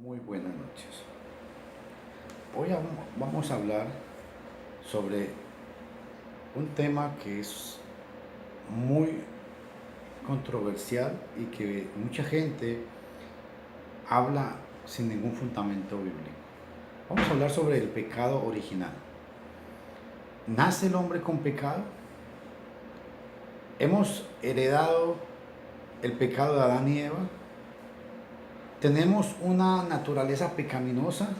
Muy buenas noches. Hoy vamos a hablar sobre un tema que es muy controversial y que mucha gente habla sin ningún fundamento bíblico. Vamos a hablar sobre el pecado original. ¿Nace el hombre con pecado? ¿Hemos heredado el pecado de Adán y Eva? ¿Tenemos una naturaleza pecaminosa?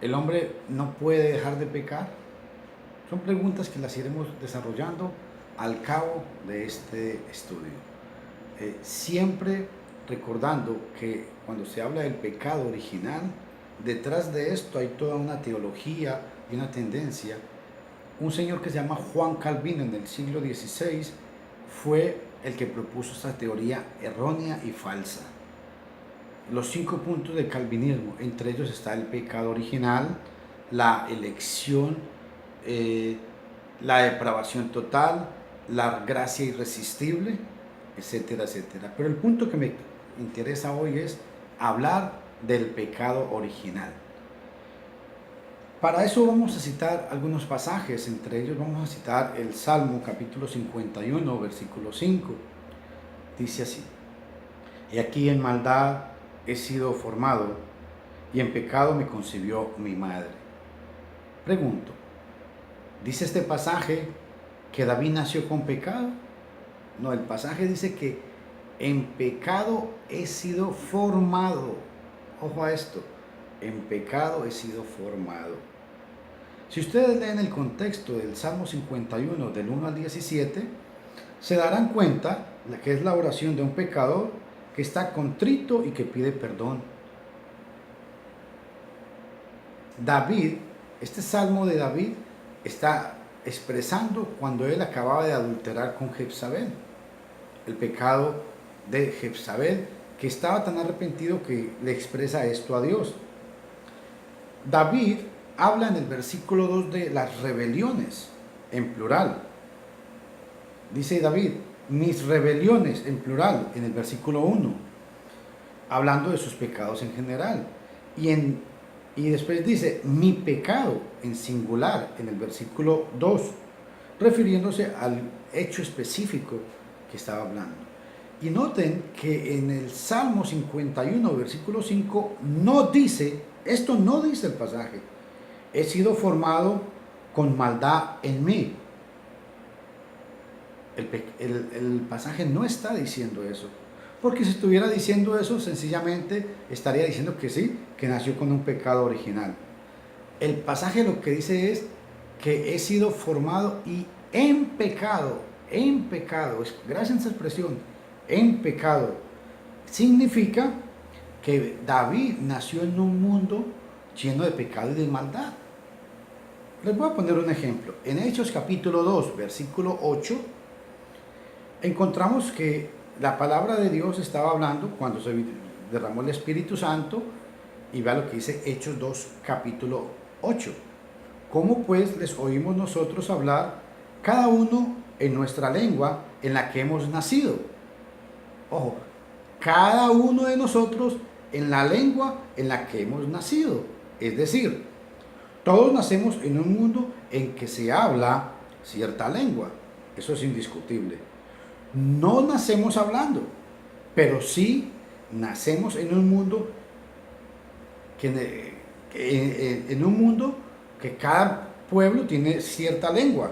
¿El hombre no puede dejar de pecar? Son preguntas que las iremos desarrollando al cabo de este estudio. Siempre recordando que cuando se habla del pecado original, detrás de esto hay toda una teología y una tendencia. Un señor que se llama Juan Calvino en el siglo XVI fue el que propuso esta teoría errónea y falsa. Los 5 puntos del calvinismo, entre ellos está el pecado original, la elección, la depravación total, la gracia irresistible, etcétera, etcétera. Pero el punto que me interesa hoy es hablar del pecado original. Para eso vamos a citar algunos pasajes, entre ellos vamos a citar el Salmo capítulo 51, versículo 5. Dice así: y aquí en maldad he sido formado, y en pecado me concibió mi madre. Pregunto, ¿dice este pasaje que David nació con pecado? No, el pasaje dice que en pecado he sido formado. Ojo a esto, en pecado he sido formado. Si ustedes leen el contexto del Salmo 51, del 1 al 17, se darán cuenta que es la oración de un pecador que está contrito y que pide perdón. David, este salmo de David está expresando cuando él acababa de adulterar con Jezabel, el pecado de Jezabel, que estaba tan arrepentido que le expresa esto a Dios. David habla en el versículo 2 de las rebeliones, en plural. Dice David, mis rebeliones, en plural, en el versículo 1, hablando de sus pecados en general. Y después dice, mi pecado, en singular, en el versículo 2, refiriéndose al hecho específico que estaba hablando. Y noten que en el Salmo 51, versículo 5, no dice, esto no dice el pasaje, he sido formado con maldad en mí. El pasaje no está diciendo eso, porque si estuviera diciendo eso, sencillamente estaría diciendo que sí, que nació con un pecado original. El pasaje lo que dice es que he sido formado y en pecado, gracias a esa expresión, en pecado, significa que David nació en un mundo lleno de pecado y de maldad. Les voy a poner un ejemplo. En Hechos capítulo 2, versículo 8, encontramos que la palabra de Dios estaba hablando cuando se derramó el Espíritu Santo, y vea lo que dice Hechos 2, capítulo 8. ¿Cómo pues les oímos nosotros hablar, cada uno en nuestra lengua en la que hemos nacido? Ojo, cada uno de nosotros en la lengua en la que hemos nacido. Es decir, todos nacemos en un mundo en que se habla cierta lengua. Eso es indiscutible. No nacemos hablando, pero sí nacemos en un mundo que cada pueblo tiene cierta lengua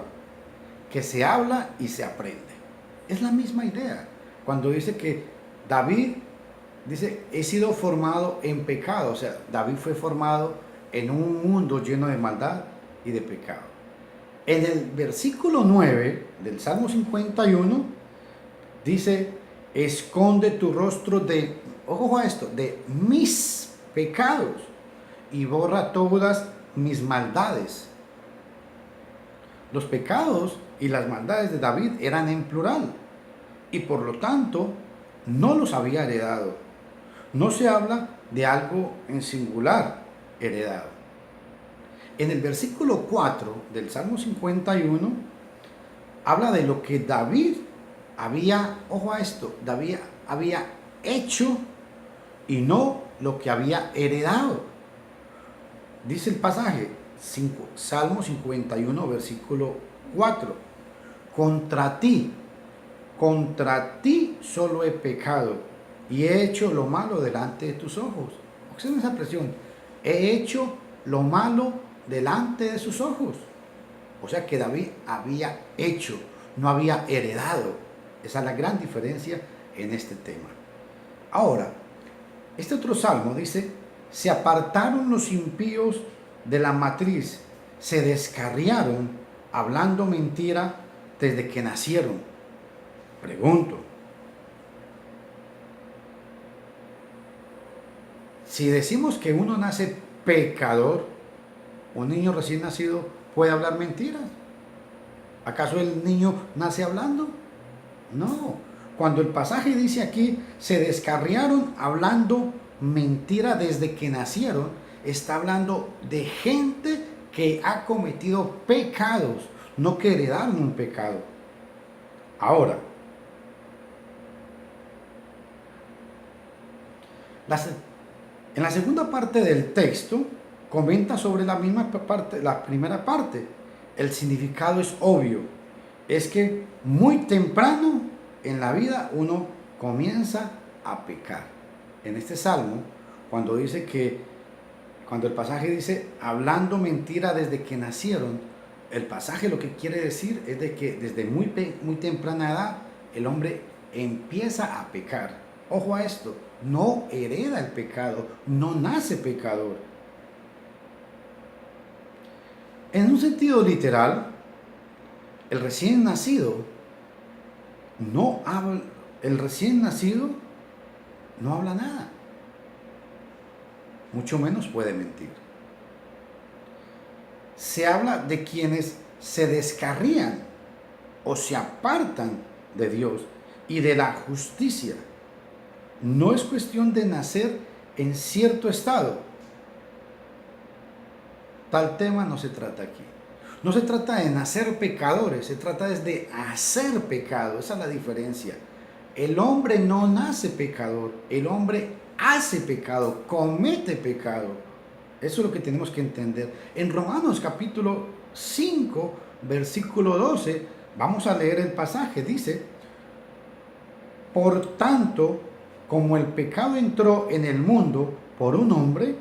que se habla y se aprende. Es la misma idea. Cuando dice que David dice, he sido formado en pecado, o sea, David fue formado en un mundo lleno de maldad y de pecado. En el versículo 9 del Salmo 51 dice, esconde tu rostro de, ojo a esto, de mis pecados y borra todas mis maldades. Los pecados y las maldades de David eran en plural y por lo tanto no los había heredado. No se habla de algo en singular heredado. En el versículo 4 del Salmo 51 habla de lo que David había, ojo a esto, David había hecho y no lo que había heredado. Dice el pasaje, Salmo 51, versículo 4. Contra ti solo he pecado y he hecho lo malo delante de tus ojos. Observen esa expresión. He hecho lo malo delante de sus ojos. O sea que David había hecho, no había heredado. Esa es la gran diferencia en este tema. Ahora, este otro salmo dice, se apartaron los impíos de la matriz, se descarriaron hablando mentira desde que nacieron. Pregunto, si decimos que uno nace pecador, un niño recién nacido puede hablar mentiras. ¿Acaso el niño nace hablando? No. Cuando el pasaje dice aquí, se descarriaron hablando mentira desde que nacieron, está hablando de gente que ha cometido pecados, no que heredaron un pecado. Ahora, en la segunda parte del texto comenta sobre la misma parte, la primera parte. El significado es obvio. Es que muy temprano en la vida uno comienza a pecar. En este salmo, cuando el pasaje dice hablando mentira desde que nacieron, el pasaje lo que quiere decir es de que desde muy temprana edad el hombre empieza a pecar. Ojo a esto, no hereda el pecado, no nace pecador. En un sentido literal, el recién nacido no habla nada, mucho menos puede mentir. Se habla de quienes se descarrían o se apartan de Dios y de la justicia. No es cuestión de nacer en cierto estado. Tal tema no se trata aquí. No se trata de nacer pecadores, se trata de hacer pecado. Esa es la diferencia. El hombre no nace pecador, el hombre hace pecado, comete pecado. Eso es lo que tenemos que entender. En Romanos capítulo 5, versículo 12, vamos a leer el pasaje. Dice, por tanto, como el pecado entró en el mundo por un hombre,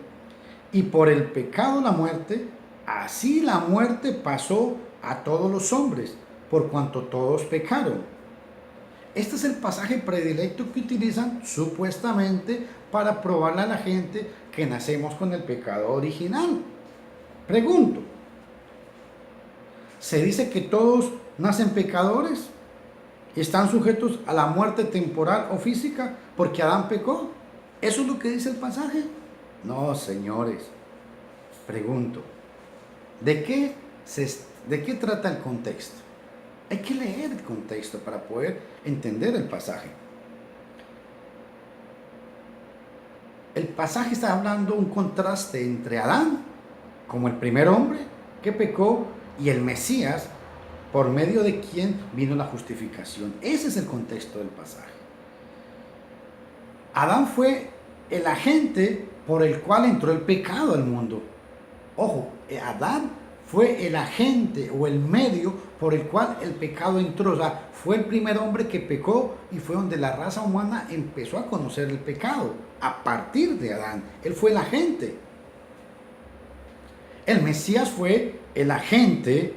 y por el pecado la muerte, así la muerte pasó a todos los hombres, por cuanto todos pecaron. Este es el pasaje predilecto que utilizan supuestamente para probarle a la gente que nacemos con el pecado original. Pregunto, ¿se dice que todos nacen pecadores y están sujetos a la muerte temporal o física porque Adán pecó? ¿Eso es lo que dice el pasaje? No, señores. Pregunto, ¿de qué trata el contexto? Hay que leer el contexto para poder entender el pasaje. El pasaje está hablando un contraste entre Adán, como el primer hombre que pecó, y el Mesías, por medio de quien vino la justificación. Ese es el contexto del pasaje. Adán fue el agente por el cual entró el pecado al mundo. Ojo, Adán fue el agente o el medio por el cual el pecado entró. O sea, fue el primer hombre que pecó y fue donde la raza humana empezó a conocer el pecado. A partir de Adán, él fue el agente. El Mesías fue el agente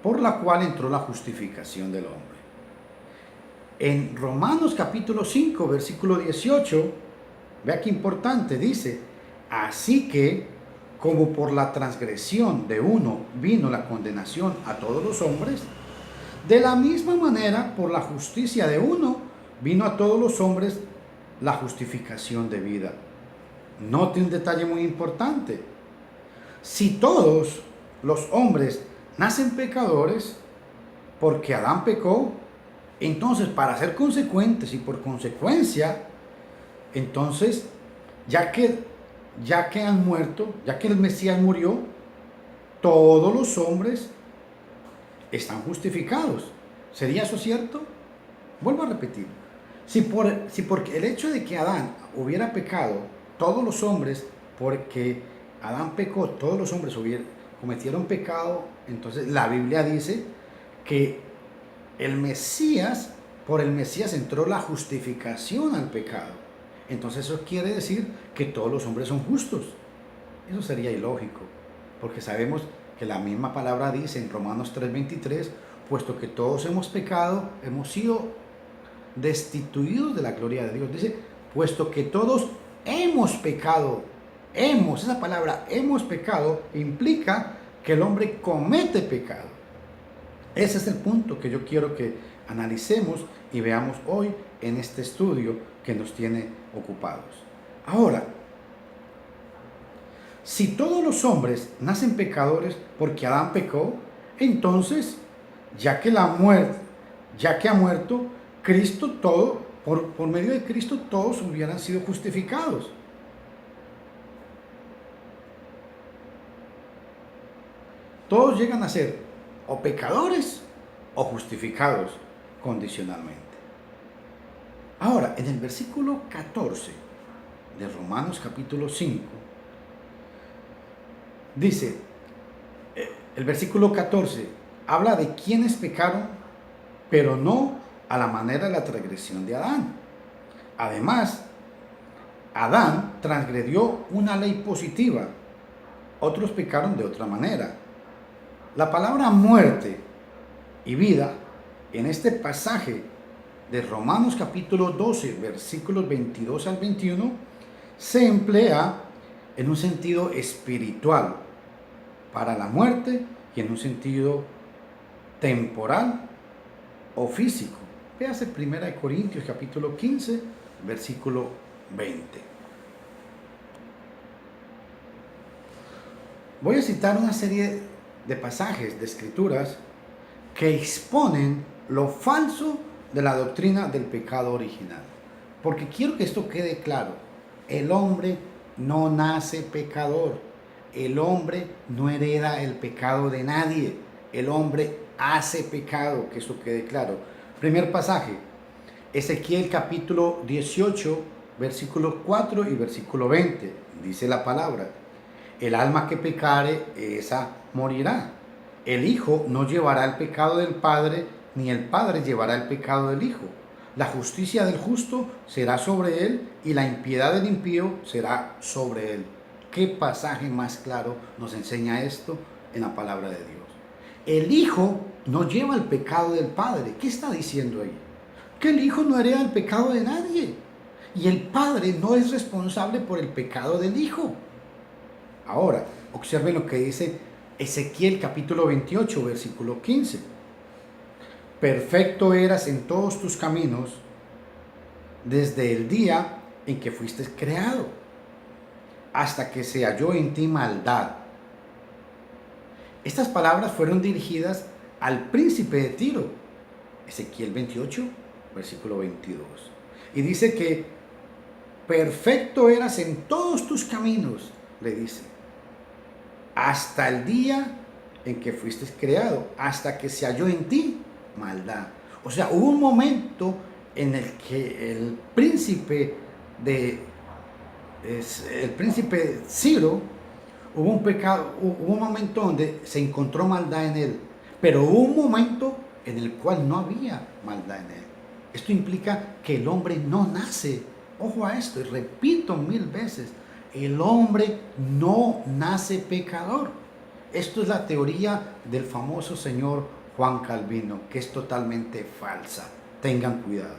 por la cual entró la justificación del hombre. En Romanos capítulo 5, versículo 18, vea qué importante, dice, así que, como por la transgresión de uno vino la condenación a todos los hombres, de la misma manera, por la justicia de uno, vino a todos los hombres la justificación de vida. Note un detalle muy importante. Si todos los hombres nacen pecadores, porque Adán pecó, entonces para ser consecuentes y por consecuencia, entonces, ya que han muerto, ya que el Mesías murió, todos los hombres están justificados. ¿Sería eso cierto? Vuelvo a repetir. Si porque el hecho de que Adán hubiera pecado, todos los hombres, porque Adán pecó, todos los hombres cometieron pecado, entonces la Biblia dice que el Mesías, por el Mesías entró la justificación al pecado. Entonces eso quiere decir que todos los hombres son justos. Eso sería ilógico, porque sabemos que la misma palabra dice en Romanos 3:23, puesto que todos hemos pecado, hemos sido destituidos de la gloria de Dios. Dice, puesto que todos hemos pecado, esa palabra hemos pecado implica que el hombre comete pecado. Ese es el punto que yo quiero que analicemos y veamos hoy en este estudio que nos tiene ocupados. Ahora, si todos los hombres nacen pecadores porque Adán pecó, entonces, ya que ha muerto Cristo, por medio de Cristo todos hubieran sido justificados. Todos llegan a ser o pecadores o justificados condicionalmente. Ahora, en el versículo 14 de Romanos capítulo 5, dice, el versículo 14 habla de quienes pecaron, pero no a la manera de la transgresión de Adán. Además, Adán transgredió una ley positiva, otros pecaron de otra manera. La palabra muerte y vida en este pasaje de Romanos capítulo 12, versículos 22 al 21, se emplea en un sentido espiritual para la muerte y en un sentido temporal o físico. Véase 1 Corintios capítulo 15, versículo 20. Voy a citar una serie de pasajes de escrituras que exponen lo falso de la doctrina del pecado original. Porque quiero que esto quede claro. El hombre no nace pecador. El hombre no hereda el pecado de nadie. El hombre hace pecado, que eso quede claro. Primer pasaje, Ezequiel capítulo 18, versículo 4 y versículo 20. Dice la palabra: el alma que pecare, esa morirá. El hijo no llevará el pecado del padre, ni el padre llevará el pecado del hijo. La justicia del justo será sobre él, y la impiedad del impío será sobre él. ¿Qué pasaje más claro nos enseña esto en la palabra de Dios? El hijo no lleva el pecado del padre. ¿Qué está diciendo ahí? Que el hijo no hereda el pecado de nadie. Y el padre no es responsable por el pecado del hijo. Ahora, observen lo que dice Ezequiel capítulo 28, versículo 15. Perfecto eras en todos tus caminos desde el día en que fuiste creado, hasta que se halló en ti maldad. Estas palabras fueron dirigidas al príncipe de Tiro, Ezequiel 28, versículo 22. Y dice que perfecto eras en todos tus caminos, le dice, hasta el día en que fuiste creado, hasta que se halló en ti maldad. O sea, hubo un momento en el que el príncipe Ciro, hubo un momento donde se encontró maldad en él, pero hubo un momento en el cual no había maldad en él. Esto implica que el hombre no nace, ojo a esto, y repito 1000 veces, el hombre no nace pecador. Esto es la teoría del famoso señor Juan Calvino, que es totalmente falsa. Tengan cuidado.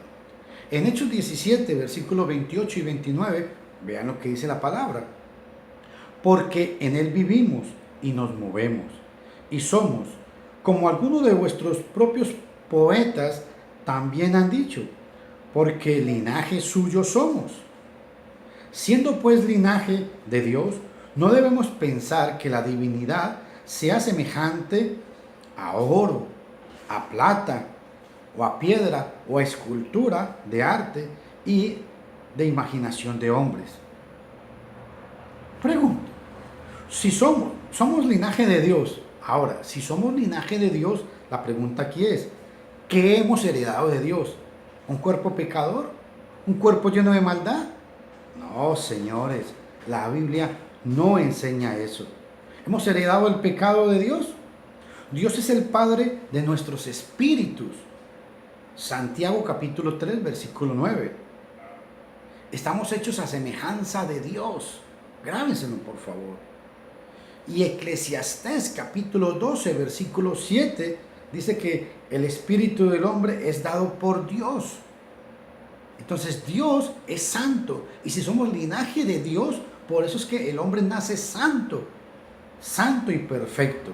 En Hechos 17, versículos 28 y 29, vean lo que dice la palabra. Porque en él vivimos y nos movemos y somos, como algunos de vuestros propios poetas también han dicho, porque linaje suyo somos. Siendo pues linaje de Dios, no debemos pensar que la divinidad sea semejante a oro, a plata, o a piedra, o a escultura de arte y de imaginación de hombres. Pregunto, si somos linaje de Dios, ahora, si somos linaje de Dios, la pregunta aquí es, ¿qué hemos heredado de Dios? ¿Un cuerpo pecador? ¿Un cuerpo lleno de maldad? No, señores, la Biblia no enseña eso. ¿Hemos heredado el pecado de Dios? Dios es el Padre de nuestros espíritus. Santiago capítulo 3, versículo 9. Estamos hechos a semejanza de Dios. Grábenselo, por favor. Y Eclesiastés capítulo 12, versículo 7, dice que el espíritu del hombre es dado por Dios. Entonces Dios es santo. Y si somos linaje de Dios, por eso es que el hombre nace santo. Santo y perfecto.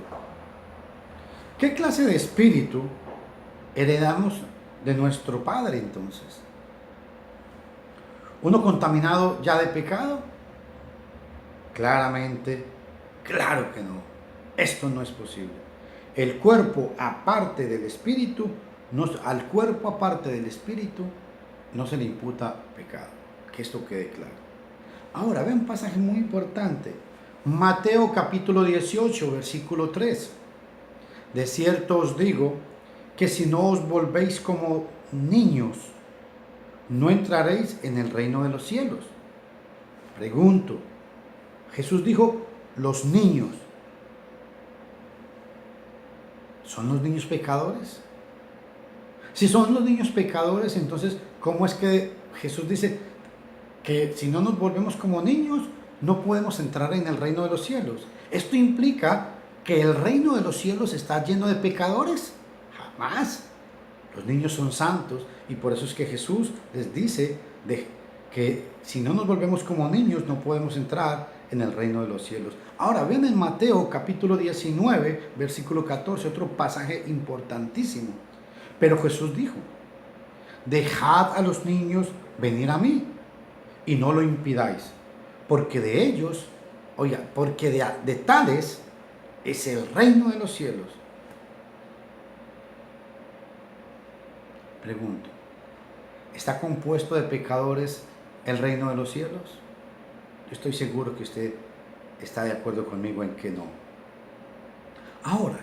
¿Qué clase de espíritu heredamos de nuestro Padre entonces? ¿Uno contaminado ya de pecado? Claramente, claro que no. Esto no es posible. El cuerpo aparte del espíritu, al cuerpo aparte del espíritu, no se le imputa pecado. Que esto quede claro. Ahora, ve un pasaje muy importante. Mateo capítulo 18, versículo 3. De cierto os digo que si no os volvéis como niños, no entraréis en el reino de los cielos. Pregunto, Jesús dijo, los niños, ¿son los niños pecadores? Si son los niños pecadores, entonces, ¿cómo es que Jesús dice que si no nos volvemos como niños, no podemos entrar en el reino de los cielos? Esto implica que el reino de los cielos está lleno de pecadores. Jamás. Los niños son santos y por eso es que Jesús les dice que si no nos volvemos como niños no podemos entrar en el reino de los cielos. Ahora ven en Mateo capítulo 19, versículo 14, otro pasaje importantísimo. Pero Jesús dijo, dejad a los niños venir a mí y no lo impidáis, porque de ellos, oiga, porque de tales es el reino de los cielos. Pregunto, ¿está compuesto de pecadores el reino de los cielos? Yo estoy seguro que usted está de acuerdo conmigo en que no. Ahora,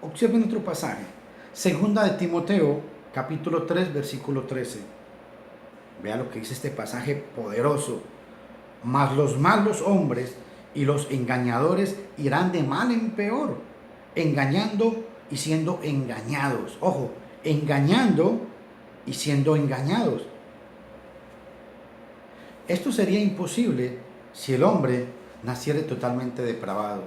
observen otro pasaje. Segunda de Timoteo, capítulo 3, versículo 13. Vea lo que dice este pasaje poderoso. Mas los malos hombres y los engañadores irán de mal en peor, engañando y siendo engañados. Ojo, engañando y siendo engañados. Esto sería imposible si el hombre naciera totalmente depravado,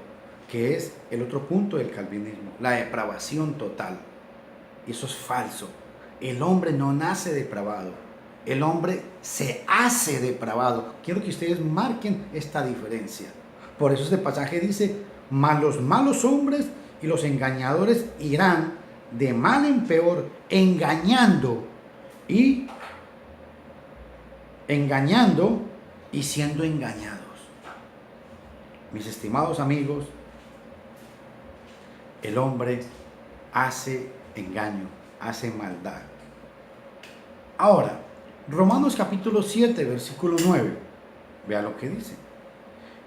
que es el otro punto del calvinismo, la depravación total. Y eso es falso. El hombre no nace depravado, el hombre se hace depravado. Quiero que ustedes marquen esta diferencia. Por eso este pasaje dice, mas los malos hombres y los engañadores irán de mal en peor, engañando y siendo engañados. Mis estimados amigos, el hombre hace engaño, hace maldad. Ahora, Romanos capítulo 7, versículo 9. Vea lo que dice.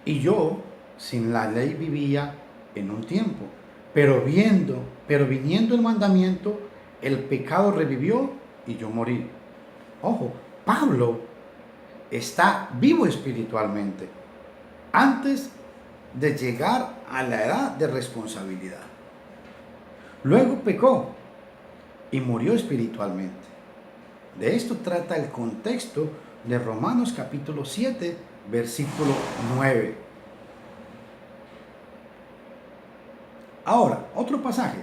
Y yo sin la ley vivía en un tiempo, pero viniendo el mandamiento, el pecado revivió y yo morí. Ojo, Pablo está vivo espiritualmente antes de llegar a la edad de responsabilidad. Luego pecó y murió espiritualmente. De esto trata el contexto de Romanos capítulo 7, versículo 9. Ahora, otro pasaje.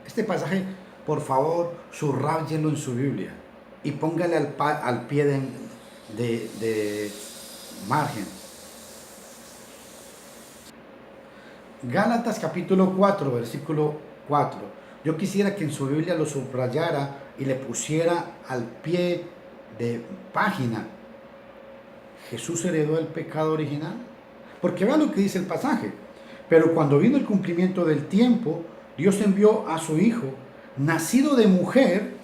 Este pasaje, por favor, subrayelo en su Biblia y póngale al pie de margen. Gálatas capítulo 4, versículo 4. Yo quisiera que en su Biblia lo subrayara y le pusiera al pie de página. ¿Jesús heredó el pecado original? Porque vean lo que dice el pasaje. Pero cuando vino el cumplimiento del tiempo, Dios envió a su Hijo, nacido de mujer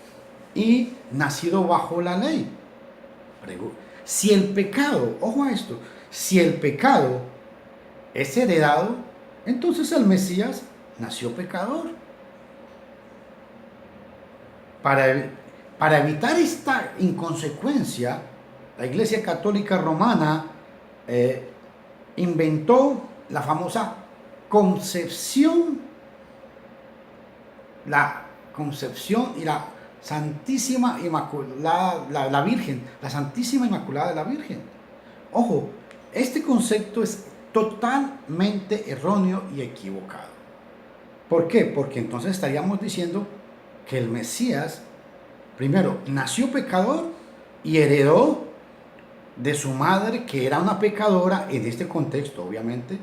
y nacido bajo la ley. Si el pecado, ojo a esto, si el pecado es heredado, entonces el Mesías nació pecador. Para evitar esta inconsecuencia, La Iglesia Católica Romana inventó la famosa concepción, y la Santísima Inmaculada, la Virgen, la Santísima Inmaculada de la Virgen. Ojo, este concepto es totalmente erróneo y equivocado. ¿Por qué? Porque entonces estaríamos diciendo que el Mesías, primero, nació pecador y heredó de su madre, que era una pecadora, en este contexto, obviamente,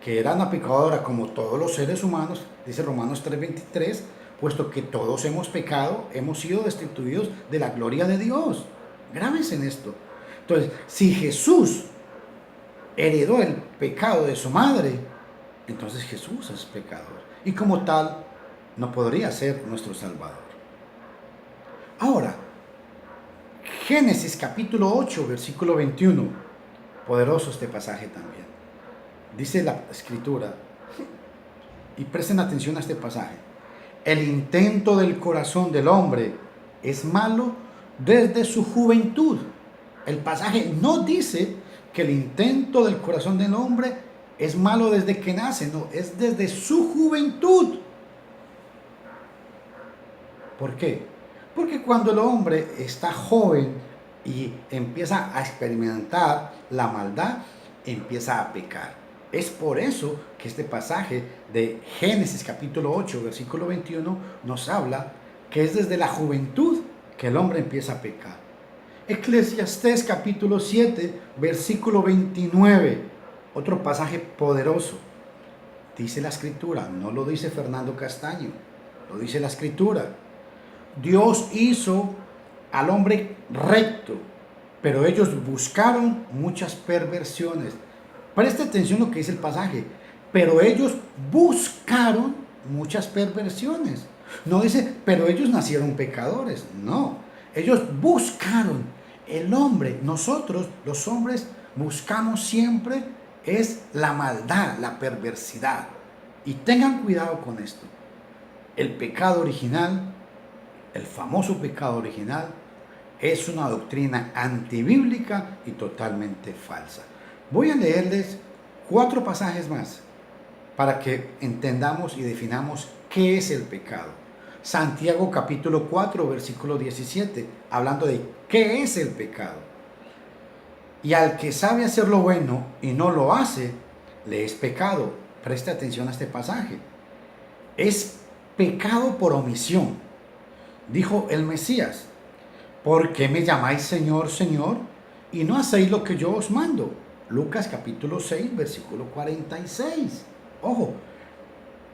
que era una pecadora como todos los seres humanos, dice Romanos 3:23, puesto que todos hemos pecado, hemos sido destituidos de la gloria de Dios. Grábense en esto. Entonces, si Jesús heredó el pecado de su madre, entonces Jesús es pecador. Y como tal, no podría ser nuestro Salvador. Ahora, Génesis capítulo 8, versículo 21. Poderoso este pasaje también. Dice la Escritura, y presten atención a este pasaje: el intento del corazón del hombre es malo desde su juventud. El pasaje no dice que el intento del corazón del hombre es malo desde que nace, no, es desde su juventud. ¿Por qué? Porque cuando el hombre está joven y empieza a experimentar la maldad, empieza a pecar. Es por eso que este pasaje de Génesis capítulo 8, versículo 21 nos habla que es desde la juventud que el hombre empieza a pecar. Eclesiastés capítulo 7, versículo 29, otro pasaje poderoso. Dice la Escritura, no lo dice Fernando Castaño, lo dice la Escritura. Dios hizo al hombre recto, pero ellos buscaron muchas perversiones. Preste atención a lo que dice el pasaje. Pero ellos buscaron muchas perversiones. No dice, pero ellos nacieron pecadores. No, ellos buscaron. El hombre, nosotros los hombres buscamos siempre es la maldad, la perversidad. Y tengan cuidado con esto. El pecado original, el famoso pecado original, es una doctrina antibíblica y totalmente falsa. Voy a leerles 4 pasajes más para que entendamos y definamos qué es el pecado. Santiago capítulo 4, versículo 17, hablando de qué es el pecado. Y al que sabe hacer lo bueno y no lo hace, le es pecado. Preste atención a este pasaje. Es pecado por omisión. Dijo el Mesías: ¿por qué me llamáis Señor, Señor, y no hacéis lo que yo os mando? Lucas capítulo 6, versículo 46. Ojo,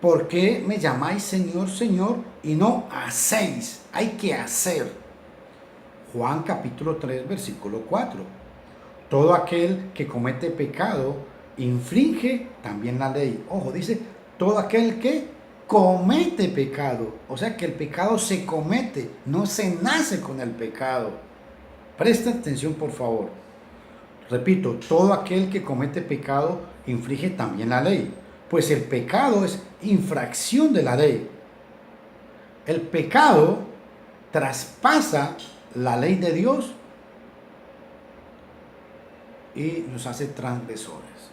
¿por qué me llamáis Señor, Señor, y no hacéis? Hay que hacer. Juan capítulo 3, versículo 4. Todo aquel que comete pecado infringe también la ley. Ojo, dice, todo aquel que comete pecado. O sea que el pecado se comete, no se nace con el pecado. Presta atención, por favor. Repito, todo aquel que comete pecado infringe también la ley, pues el pecado es infracción de la ley. El pecado traspasa la ley de Dios y nos hace transgresores.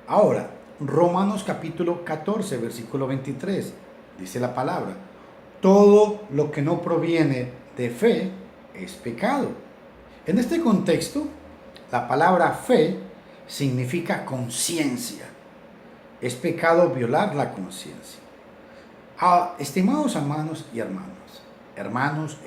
Ahora, Romanos capítulo 14, versículo 23, dice la palabra: todo lo que no proviene de fe es pecado. En este contexto, la palabra fe significa conciencia. Es pecado violar la conciencia. Estimados hermanos y hermanas, hermanos,